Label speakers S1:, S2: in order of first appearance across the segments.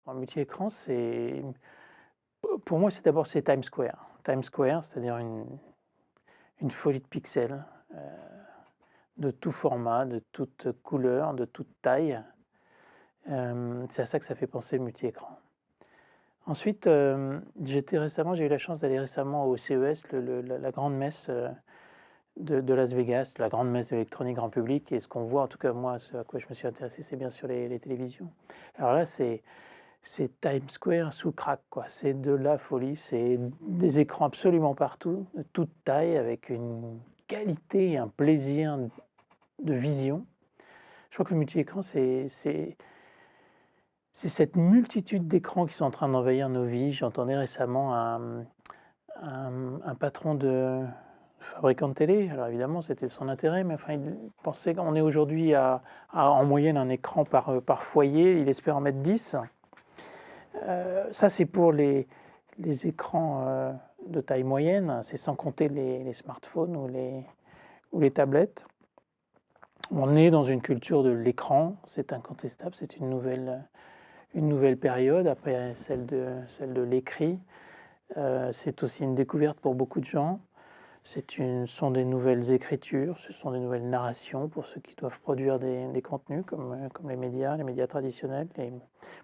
S1: Un multi-écran, pour moi, c'est Times Square. Times Square, c'est-à-dire une folie de pixels, de tout format, de toute couleur, de toute taille. C'est à ça que ça fait penser le multi-écran. Ensuite, j'ai eu la chance d'aller récemment au CES, la grande messe de Las Vegas, la grande messe de l'électronique grand public. Et ce qu'on voit, en tout cas moi, ce à quoi je me suis intéressé, c'est bien sûr les télévisions. Alors là, c'est Times Square sous crack, quoi. C'est de la folie, c'est des écrans absolument partout, de toute taille, avec une qualité et un plaisir de vision. Je crois que le multi-écran, c'est cette multitude d'écrans qui sont en train d'envahir nos vies. J'entendais récemment un patron de fabricant de télé, alors évidemment c'était son intérêt, mais enfin il pensait qu'on est aujourd'hui à en moyenne un écran par foyer, il espère en mettre 10. Ça c'est pour les écrans de taille moyenne, c'est sans compter les smartphones ou les tablettes. On est dans une culture de l'écran, c'est incontestable, c'est une nouvelle période après celle de l'écrit. C'est aussi une découverte pour beaucoup de gens. Ce sont des nouvelles écritures, ce sont des nouvelles narrations pour ceux qui doivent produire des contenus comme les médias traditionnels, les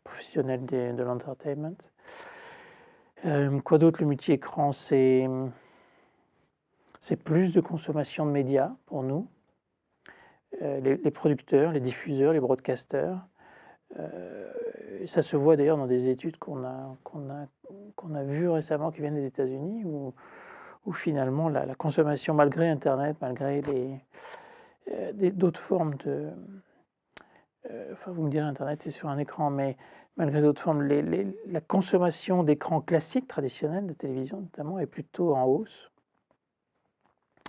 S1: professionnels de l'entertainment. Quoi d'autre? Le multi-écran, c'est plus de consommation de médias pour nous. Les producteurs, les diffuseurs, les broadcasters. Ça se voit d'ailleurs dans des études qu'on a vues récemment qui viennent des États-Unis où finalement la consommation, malgré Internet, malgré d'autres formes de... enfin, vous me direz, Internet, c'est sur un écran, mais malgré d'autres formes, la consommation d'écrans classiques, traditionnels, de télévision notamment, est plutôt en hausse.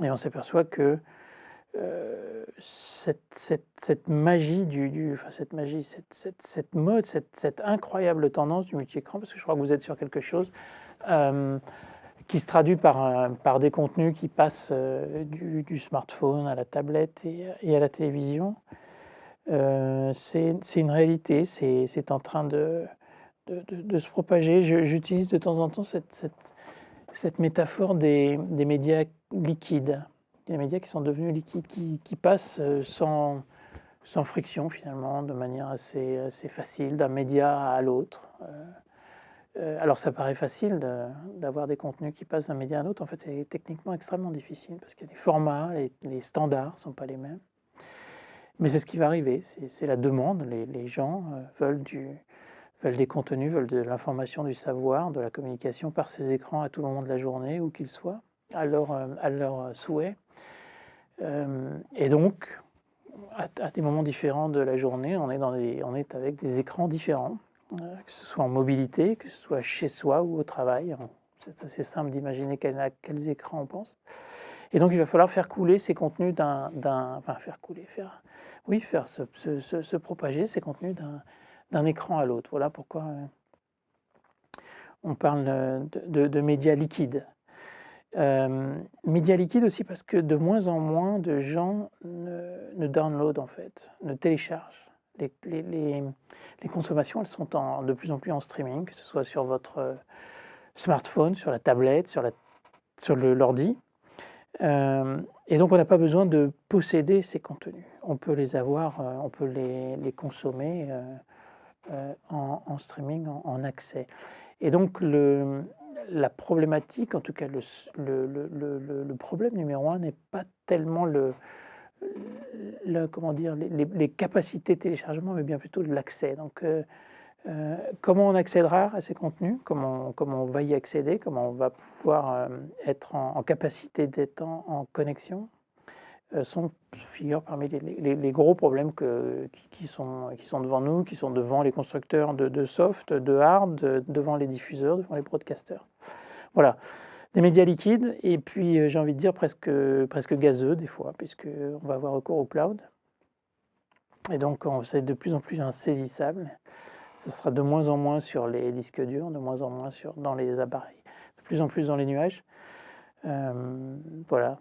S1: Et on s'aperçoit que cette magie cette mode, cette incroyable tendance du multi-écran, parce que je crois que vous êtes sur quelque chose qui se traduit par des contenus qui passent du smartphone à la tablette et à la télévision. C'est une réalité, c'est en train de se propager. J'utilise de temps en temps cette métaphore des médias liquides, des médias qui sont devenus liquides, qui passent sans friction finalement, de manière assez facile d'un média à l'autre. Alors ça paraît facile d'avoir des contenus qui passent d'un média à l'autre. En fait, c'est techniquement extrêmement difficile parce que les formats, les standards ne sont pas les mêmes. Mais c'est ce qui va arriver, c'est la demande. Les gens veulent des contenus, veulent de l'information, du savoir, de la communication par ces écrans à tout moment de la journée, où qu'ils soient, à leur souhait. Et donc, à des moments différents de la journée, on est avec des écrans différents, que ce soit en mobilité, que ce soit chez soi ou au travail. C'est assez simple d'imaginer à quels écrans on pense. Et donc, il va falloir faire couler ces contenus faire se propager ces contenus d'un écran à l'autre. Voilà pourquoi on parle de médias liquides. Médias liquides aussi parce que de moins en moins de gens ne downloadent, en fait, ne téléchargent. Les consommations, elles sont de plus en plus en streaming, que ce soit sur votre smartphone, sur la tablette, sur l'ordi. Et donc on n'a pas besoin de posséder ces contenus. On peut les avoir, on peut les consommer en streaming, en accès. Et donc la problématique, en tout cas le problème numéro un n'est pas tellement les capacités de téléchargement, mais bien plutôt l'accès. Donc comment on accédera à ces contenus, comment on va y accéder, comment on va pouvoir être en capacité d'être en connexion, figurent parmi les gros problèmes qui sont devant nous, qui sont devant les constructeurs de soft, de hard, devant les diffuseurs, devant les broadcasters. Voilà, des médias liquides, et puis j'ai envie de dire presque gazeux des fois, puisqu'on va avoir recours au cloud. Et donc c'est de plus en plus insaisissable. Ce sera de moins en moins sur les disques durs, de moins en moins dans les appareils, de plus en plus dans les nuages. Voilà.